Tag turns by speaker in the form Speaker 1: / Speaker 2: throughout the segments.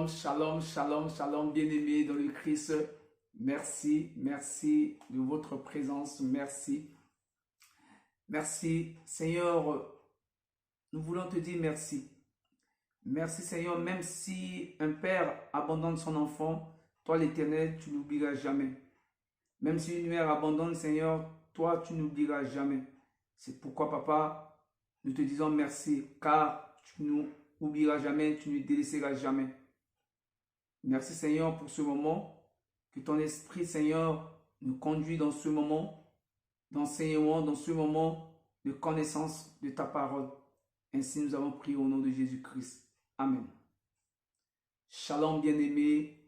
Speaker 1: Shalom, shalom, shalom, bien-aimés dans le Christ. Merci, merci de votre présence. Merci. Merci, Seigneur. Nous voulons te dire merci. Merci, Seigneur, même si un père abandonne son enfant, toi, l'Éternel, tu n'oublieras jamais. Même si une mère abandonne, Seigneur, toi, tu n'oublieras jamais. C'est pourquoi, Papa, nous te disons merci, car tu nous oublieras jamais, tu ne nous délaisseras jamais. Merci, Seigneur, pour ce moment. Que ton esprit, Seigneur, nous conduit dans ce moment d'enseignement, dans ce moment de connaissance de ta parole. Ainsi, nous avons prié au nom de Jésus-Christ. Amen. Shalom, bien-aimés.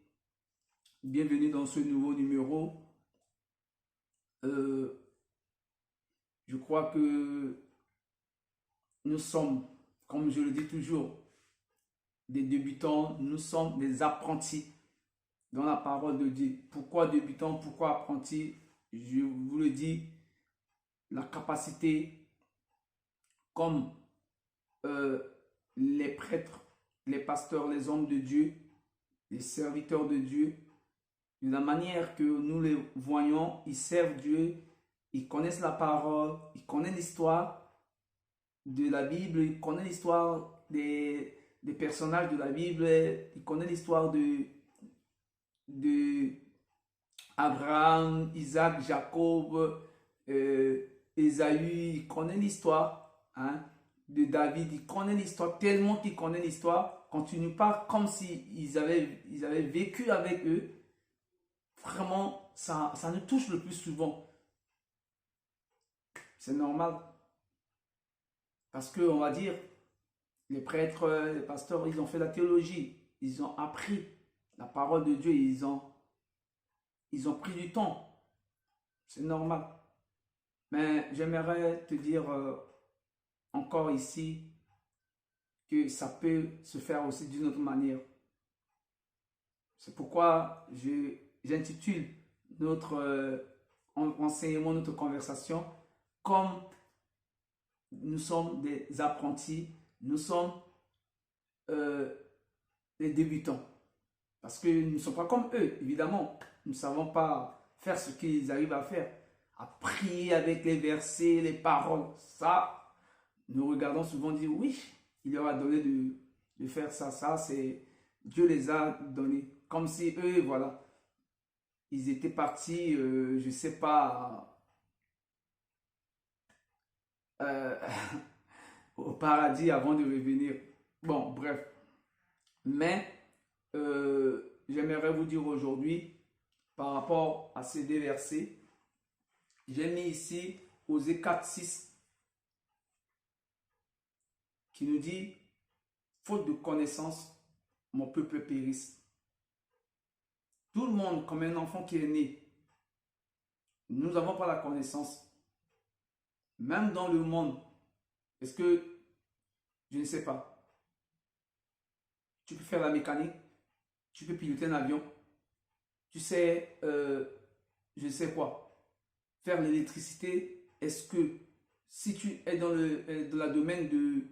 Speaker 1: Bienvenue dans ce nouveau numéro. Je crois que nous sommes, comme je le dis toujours, des débutants, nous sommes des apprentis dans la parole de Dieu. Pourquoi débutants, pourquoi apprentis? Je vous le dis, la capacité, comme les prêtres, les pasteurs, les hommes de Dieu, les serviteurs de Dieu, de la manière que nous les voyons, ils servent Dieu, ils connaissent la parole, ils connaissent l'histoire de la Bible, ils connaissent l'histoire des personnages de la Bible, ils connaissent l'histoire de Abraham, Isaac, Jacob, Ésaü, ils connaissent l'histoire de David, ils connaissent l'histoire, tellement qu'ils connaissent l'histoire, quand tu nous parles comme s'ils avaient vécu avec eux, vraiment, ça nous touche le plus souvent. C'est normal. Parce que, on va dire, les prêtres, les pasteurs, ils ont fait la théologie, ils ont appris la parole de Dieu, ils ont pris du temps. C'est normal. Mais j'aimerais te dire encore ici que ça peut se faire aussi d'une autre manière. C'est pourquoi j'intitule notre enseignement, notre conversation, comme nous sommes des apprentis, nous sommes des débutants. Parce que nous ne sommes pas comme eux, évidemment. Nous ne savons pas faire ce qu'ils arrivent à faire. À prier avec les versets, les paroles. Ça, nous regardons souvent dire, oui, il leur a donné de faire ça. Ça, c'est Dieu les a donnés. Comme si eux, voilà, ils étaient partis, je ne sais pas, au paradis avant de revenir. Bon, bref. Mais, j'aimerais vous dire aujourd'hui, par rapport à ces deux versets, j'ai mis ici Osée 4:6 qui nous dit, faute de connaissance, mon peuple périsse. Tout le monde, comme un enfant qui est né, nous n'avons pas la connaissance. Même dans le monde, est-ce que, je ne sais pas, tu peux faire la mécanique, tu peux piloter un avion, tu sais, je ne sais quoi, faire l'électricité. Est-ce que si tu es dans le domaine de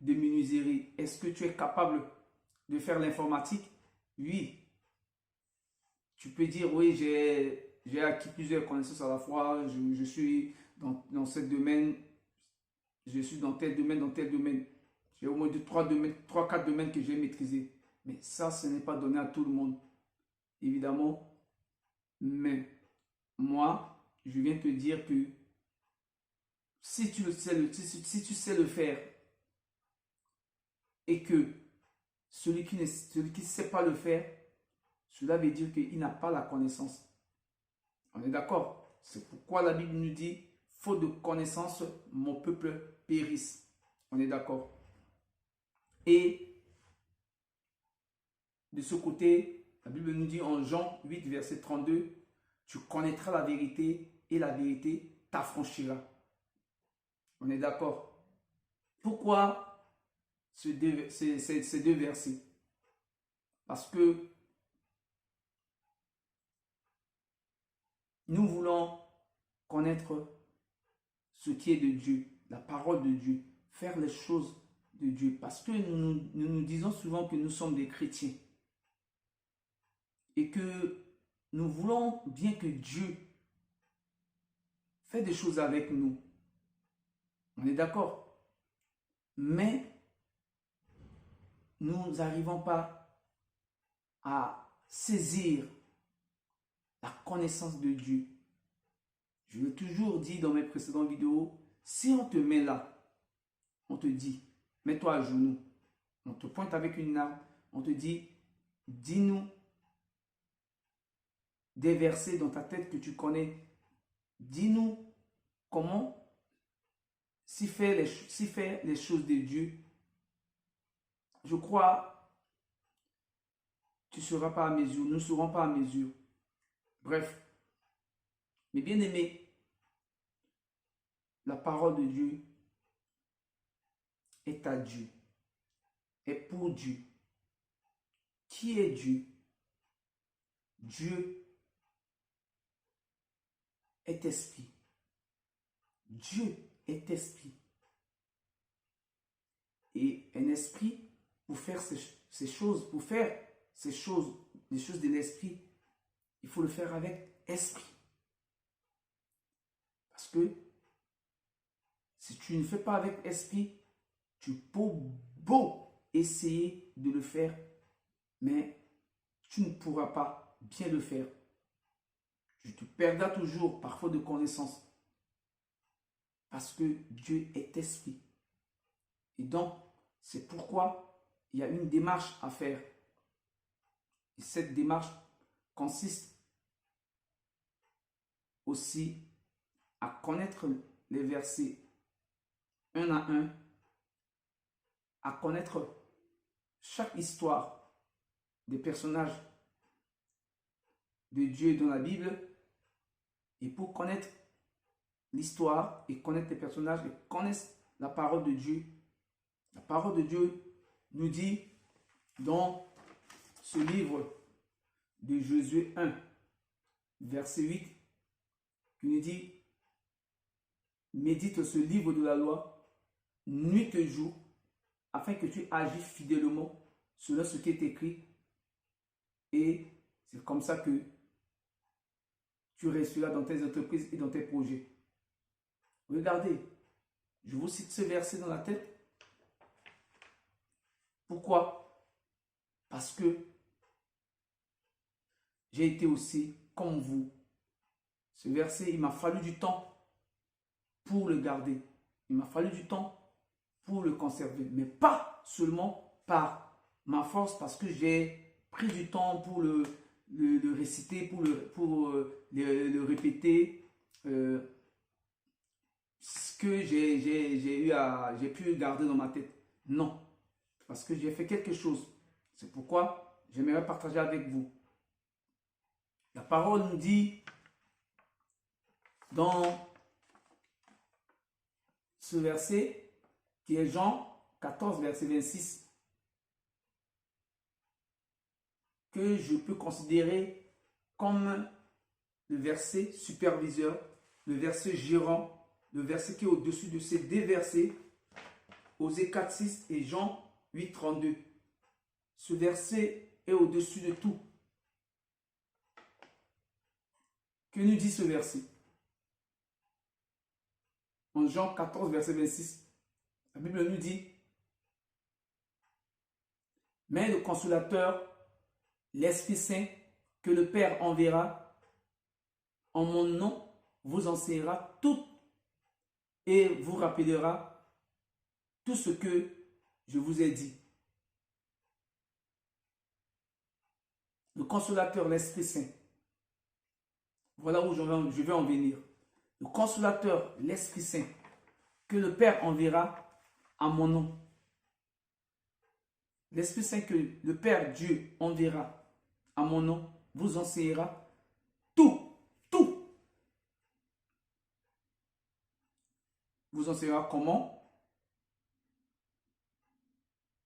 Speaker 1: menuiserie, est-ce que tu es capable de faire l'informatique? Oui. Tu peux dire, oui, j'ai acquis plusieurs connaissances à la fois, je suis dans ce domaine, je suis dans tel domaine, dans tel domaine. J'ai au moins 3-4 domaines que j'ai maîtrisés. Mais ça, ce n'est pas donné à tout le monde, évidemment. Mais moi, je viens te dire que si tu sais le faire et que celui qui ne sait pas le faire, cela veut dire qu'il n'a pas la connaissance. On est d'accord? C'est pourquoi la Bible nous dit, faute de connaissance, mon peuple périsse. On est d'accord? Et de ce côté, la Bible nous dit en Jean 8, verset 32, tu connaîtras la vérité et la vérité t'affranchira. On est d'accord? Pourquoi ces deux versets? Parce que nous voulons connaître ce qui est de Dieu, la parole de Dieu, faire les choses de Dieu. Parce que nous disons souvent que nous sommes des chrétiens. Et que nous voulons bien que Dieu fait des choses avec nous. On est d'accord? Mais nous n'arrivons pas à saisir la connaissance de Dieu. Je l'ai toujours dit dans mes précédentes vidéos, si on te met là, on te dit, mets-toi à genoux, on te pointe avec une arme, on te dit, dis-nous des versets dans ta tête que tu connais, dis-nous comment s'y faire les choses de Dieu. Je crois tu ne seras pas à mesure, nous ne serons pas à mesure. Bref, mes bien-aimés, la parole de Dieu est à Dieu, est pour Dieu. Qui est Dieu? Dieu est esprit. Dieu est esprit. Et un esprit, pour faire ces choses, les choses de l'esprit, il faut le faire avec esprit. Parce que si tu ne fais pas avec esprit, tu peux beau essayer de le faire, mais tu ne pourras pas bien le faire. Tu te perdras toujours par faute de connaissance. Parce que Dieu est esprit. Et donc, c'est pourquoi il y a une démarche à faire. Et cette démarche consiste aussi à connaître les versets un à un, à connaître chaque histoire des personnages de Dieu dans la Bible. Et pour connaître l'histoire et connaître les personnages et connaître la parole de Dieu, la parole de Dieu nous dit dans ce livre de Josué 1, verset 8, qui nous dit: médite ce livre de la loi nuit et jour, afin que tu agisses fidèlement selon ce qui est écrit, et c'est comme ça que tu réussiras dans tes entreprises et dans tes projets. Regardez, je vous cite ce verset dans la tête. Pourquoi? Parce que j'ai été aussi comme vous. Ce verset, il m'a fallu du temps pour le garder. Il m'a fallu du temps pour le conserver. Mais pas seulement par ma force, parce que j'ai pris du temps pour le réciter, pour le répéter. Ce que j'ai pu garder dans ma tête. Non. Parce que j'ai fait quelque chose. C'est pourquoi j'aimerais partager avec vous. La parole nous dit dans ce verset, qui est Jean 14, verset 26, que je peux considérer comme le verset superviseur, le verset gérant, le verset qui est au-dessus de ces deux versets, Osée 4, 6 et Jean 8, 32. Ce verset est au-dessus de tout. Que nous dit ce verset? En Jean 14, verset 26, la Bible nous dit: mais le consolateur, l'Esprit Saint, que le Père enverra en mon nom, vous enseignera tout et vous rappellera tout ce que je vous ai dit. Le consolateur, l'Esprit Saint. Voilà où je vais en venir. Le consolateur, l'Esprit Saint, que le Père enverra en mon nom. L'Esprit Saint que le Père Dieu enverra en mon nom vous enseignera tout. Vous enseignera comment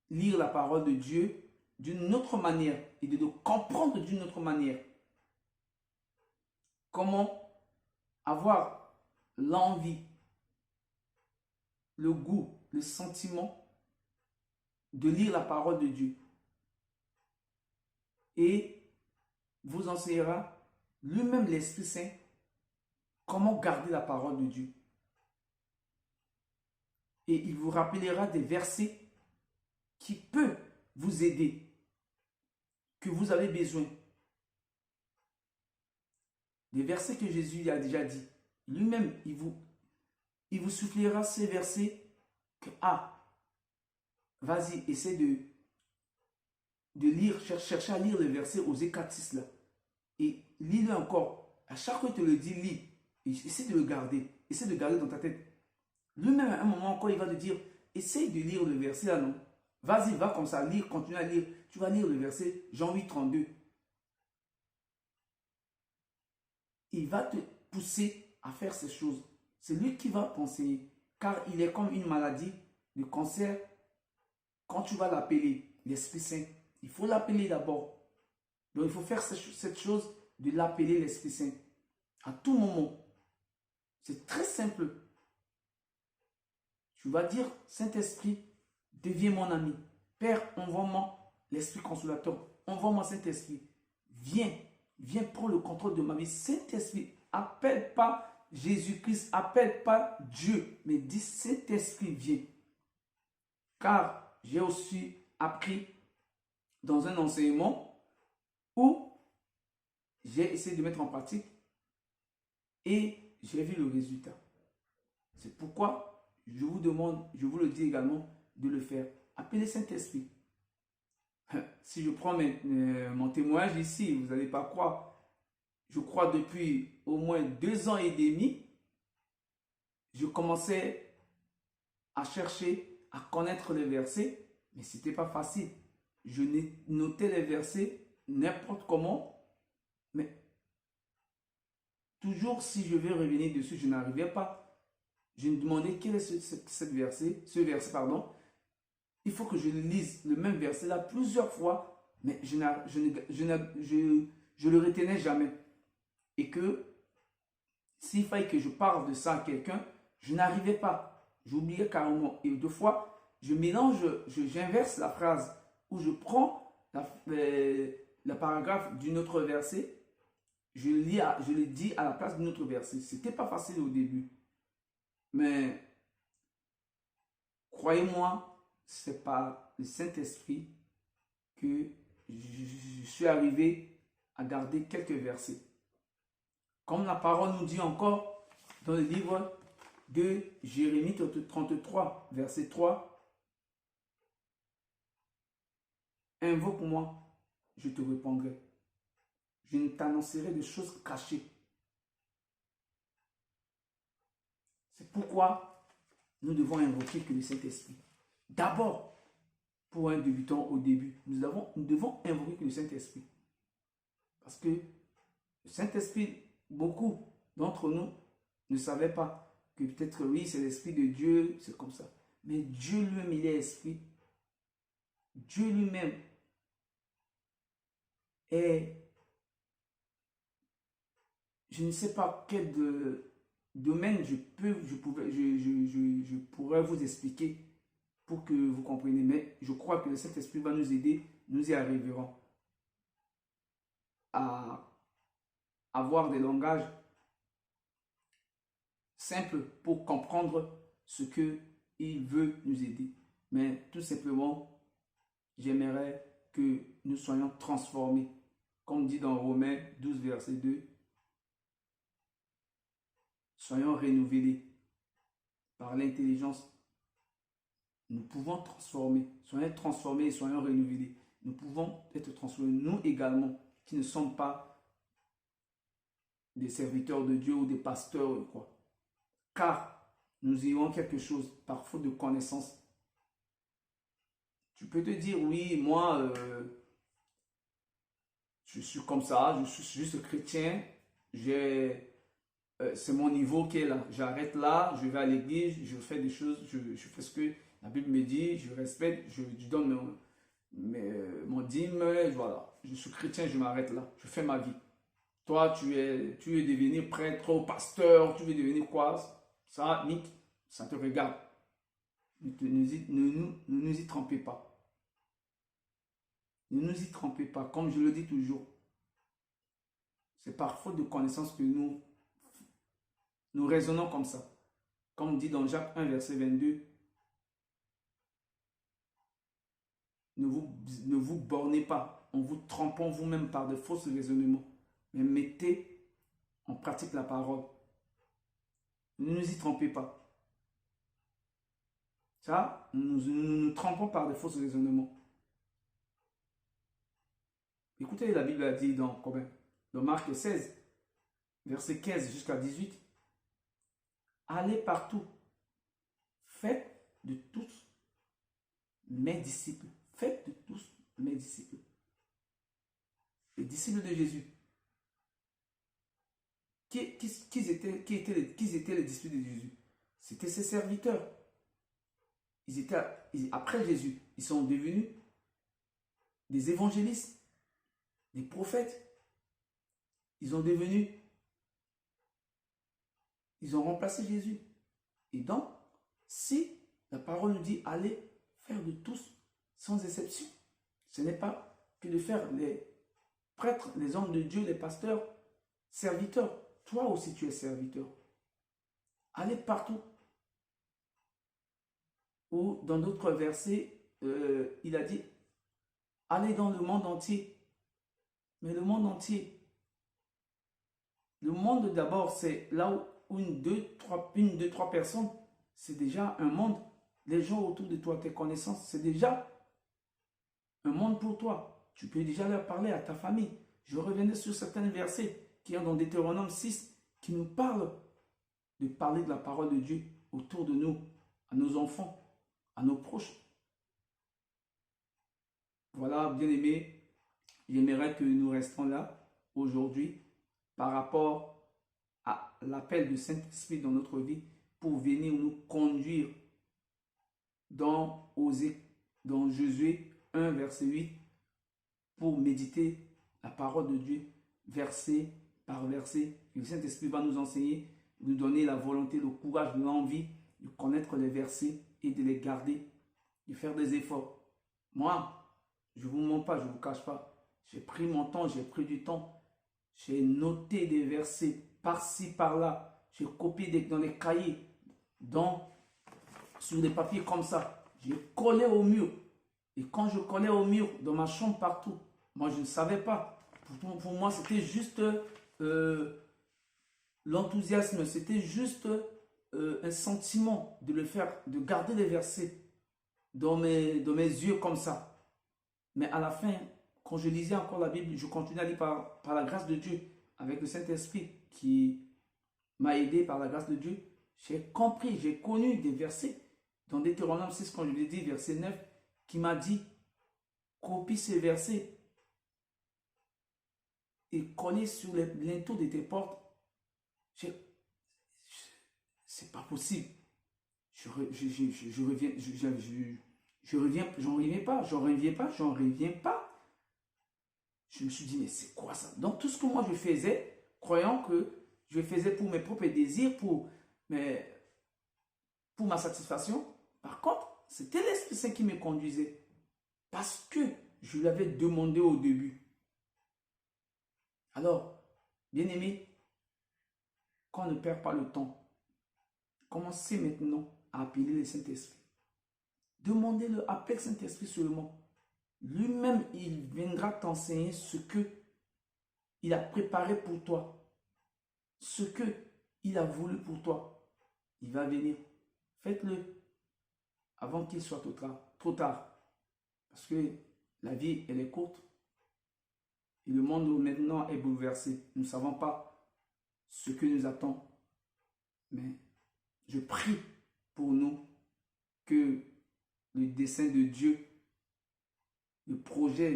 Speaker 1: lire la parole de Dieu d'une autre manière et de le comprendre d'une autre manière. Comment avoir l'envie, le goût, le sentiment de lire la parole de Dieu. Et vous enseignera lui-même l'Esprit Saint comment garder la parole de Dieu. Et il vous rappellera des versets qui peuvent vous aider, que vous avez besoin. Des versets que Jésus a déjà dit. Lui-même, il vous soufflera ces versets que, vas-y, essaie de lire, chercher à lire le verset aux Écatistes là. Et lis-le encore. À chaque fois que tu le dis, lis. Et essaie de le garder. Essaie de garder dans ta tête. Lui-même, à un moment encore, il va te dire, essaie de lire le verset là, non? Vas-y, va comme ça, lire, continue à lire. Tu vas lire le verset Jean 8, 32. Il va te pousser à faire ces choses. C'est lui qui va t'enseigner. Car il est comme une maladie de cancer. Quand tu vas l'appeler, l'Esprit Saint, il faut l'appeler d'abord. Donc il faut faire cette chose de l'appeler l'Esprit Saint. À tout moment. C'est très simple. Tu vas dire, Saint-Esprit, deviens mon ami. Père, envoie-moi l'Esprit consolateur. Envoie-moi Saint-Esprit. Viens, viens prendre le contrôle de ma vie. Saint-Esprit, appelle pas Jésus-Christ, appelle pas Dieu, mais dis Saint-Esprit, viens. Car j'ai aussi appris dans un enseignement où j'ai essayé de mettre en pratique et j'ai vu le résultat. C'est pourquoi je vous demande, je vous le dis également, de le faire. Appelez Saint-Esprit. Si je prends mon témoignage ici, vous n'allez pas croire. Je crois depuis au moins 2 ans et demi, je commençais à chercher, à connaître les versets, mais ce n'était pas facile. Je notais les versets n'importe comment, mais toujours si je vais revenir dessus, je n'arrivais pas. Je me demandais quel est ce verset, il faut que je lise le même verset là plusieurs fois, mais je le retenais jamais. Et que s'il fallait que je parle de ça à quelqu'un, je n'arrivais pas. J'oubliais carrément. Et 2 fois, je mélange, j'inverse la phrase où je prends la paragraphe d'une autre verset, je le dis à la place d'un autre verset. C'était pas facile au début. Mais croyez-moi, c'est par le Saint-Esprit que je suis arrivé à garder quelques versets. Comme la parole nous dit encore dans le livre de Jérémie 33, verset 3. Invoque-moi, je te répondrai. Je ne t'annoncerai de choses cachées. C'est pourquoi nous devons invoquer que le Saint-Esprit. D'abord, pour un débutant au début, nous devons invoquer que le Saint-Esprit. Parce que le Saint-Esprit, beaucoup d'entre nous ne savaient pas que peut-être oui, c'est l'Esprit de Dieu, c'est comme ça. Mais Dieu lui-même, il est Esprit. Dieu lui-même est, je ne sais pas quel domaine je pourrais vous expliquer pour que vous compreniez, mais je crois que le Saint-Esprit va nous aider, nous y arriverons à avoir des langages simples pour comprendre ce qu'il veut nous aider. Mais tout simplement, j'aimerais que nous soyons transformés. Comme dit dans Romains 12, verset 2, soyons renouvelés par l'intelligence. Nous pouvons transformer, soyons transformés et soyons renouvelés. Nous pouvons être transformés, nous également, qui ne sommes pas des serviteurs de Dieu ou des pasteurs ou quoi. Car nous ayons quelque chose par faute de connaissance. Tu peux te dire, oui, moi, je suis comme ça, je suis juste chrétien, c'est mon niveau qui est là. J'arrête là, je vais à l'église, je fais des choses, je fais ce que la Bible me dit, je respecte, je donne mon dîme, voilà. Je suis chrétien, je m'arrête là, je fais ma vie. Toi, tu veux devenir prêtre ou pasteur, tu veux devenir quoi? Ça, Nick, ça te regarde. Ne nous y trompez pas. Ne nous y trompez pas. Comme je le dis toujours, c'est par faute de connaissance que nous raisonnons comme ça. Comme dit dans Jacques 1, verset 22, ne vous bornez pas en vous trompant vous-même par de fausses raisonnements, mais mettez en pratique la parole. Ne nous y trompez pas. Ça, nous trompons par de fausses raisonnements. Écoutez, la Bible a dit dans Marc 16, verset 15 jusqu'à 18, allez partout, faites de tous mes disciples. Faites de tous mes disciples. Les disciples de Jésus. Qui étaient les disciples de Jésus? C'était ses serviteurs. Après Jésus, ils sont devenus des évangélistes, des prophètes. Ils ont remplacé Jésus. Et donc, si la parole nous dit allez faire de tous sans exception, ce n'est pas que de faire les prêtres, les hommes de Dieu, les pasteurs, serviteurs. Toi aussi tu es serviteur. Allez partout. Ou dans d'autres versets, il a dit allez dans le monde entier. Mais le monde entier, le monde d'abord, c'est là où une, deux, trois personnes, c'est déjà un monde. Les gens autour de toi, tes connaissances, c'est déjà un monde pour toi. Tu peux déjà leur parler à ta famille. Je revenais sur certains versets qui sont dans Deutéronome 6, qui nous parlent de parler de la parole de Dieu autour de nous, à nos enfants, à nos proches. Voilà, bien aimé, j'aimerais que nous restions là aujourd'hui par rapport à l'appel du Saint-Esprit dans notre vie pour venir nous conduire dans Josué 1, verset 8, pour méditer la parole de Dieu, verset par verset. Le Saint-Esprit va nous enseigner, nous donner la volonté, le courage, l'envie de connaître les versets et de les garder, de faire des efforts. Moi, je ne vous mens pas, je ne vous cache pas. J'ai pris mon temps, j'ai pris du temps. J'ai noté des versets par-ci, par-là. J'ai copié dans les cahiers, sur des papiers comme ça. J'ai collé au mur. Et quand je collais au mur, dans ma chambre, partout, moi, je ne savais pas. Pour moi, c'était juste l'enthousiasme. C'était juste un sentiment de le faire, de garder les versets dans mes yeux comme ça. Mais à la fin, quand je lisais encore la Bible, je continuais à lire par la grâce de Dieu, avec le Saint-Esprit qui m'a aidé par la grâce de Dieu. J'ai compris, j'ai connu des versets dans Deutéronome 6, quand je l'ai dit, verset 9, qui m'a dit, copie ces versets et coller sur les linteaux de tes portes. C'est pas possible. J'en reviens pas. Je me suis dit, mais c'est quoi ça? Donc tout ce que moi je faisais, croyant que je faisais pour mes propres désirs, pour ma satisfaction. Par contre, c'était l'Esprit Saint qui me conduisait. Parce que je l'avais demandé au début. Alors, bien aimé, qu'on ne perd pas le temps, commencez maintenant à appeler le Saint-Esprit. Demandez-le, appelle le Saint-Esprit seulement. Lui-même, il viendra t'enseigner ce qu'il a préparé pour toi. Ce qu'il a voulu pour toi. Il va venir. Faites-le avant qu'il soit trop tard. Parce que la vie, elle est courte. Et le monde maintenant est bouleversé. Nous ne savons pas ce que nous attend. Mais je prie pour nous que le dessein de Dieu, les projets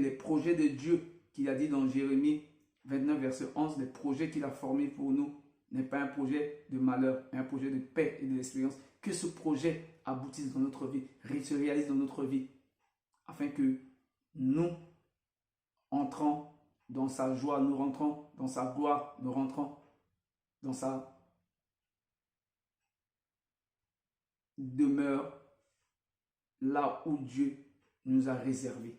Speaker 1: de Dieu qu'il a dit dans Jérémie 29, verset 11, les projets qu'il a formés pour nous n'est pas un projet de malheur, mais un projet de paix et de l'espérance. Que ce projet aboutisse dans notre vie, se réalise dans notre vie, afin que nous entrons dans sa joie, nous rentrons dans sa gloire, nous rentrons dans sa demeure, là où Dieu nous a réservé.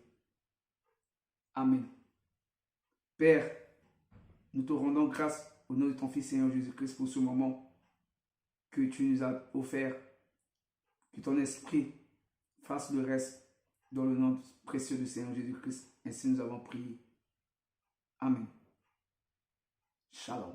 Speaker 1: Amen. Père, nous te rendons grâce au nom de ton Fils Seigneur Jésus-Christ pour ce moment que tu nous as offert. Que ton esprit fasse le reste dans le nom précieux du Seigneur Jésus-Christ. Ainsi nous avons prié. Amen. Shalom.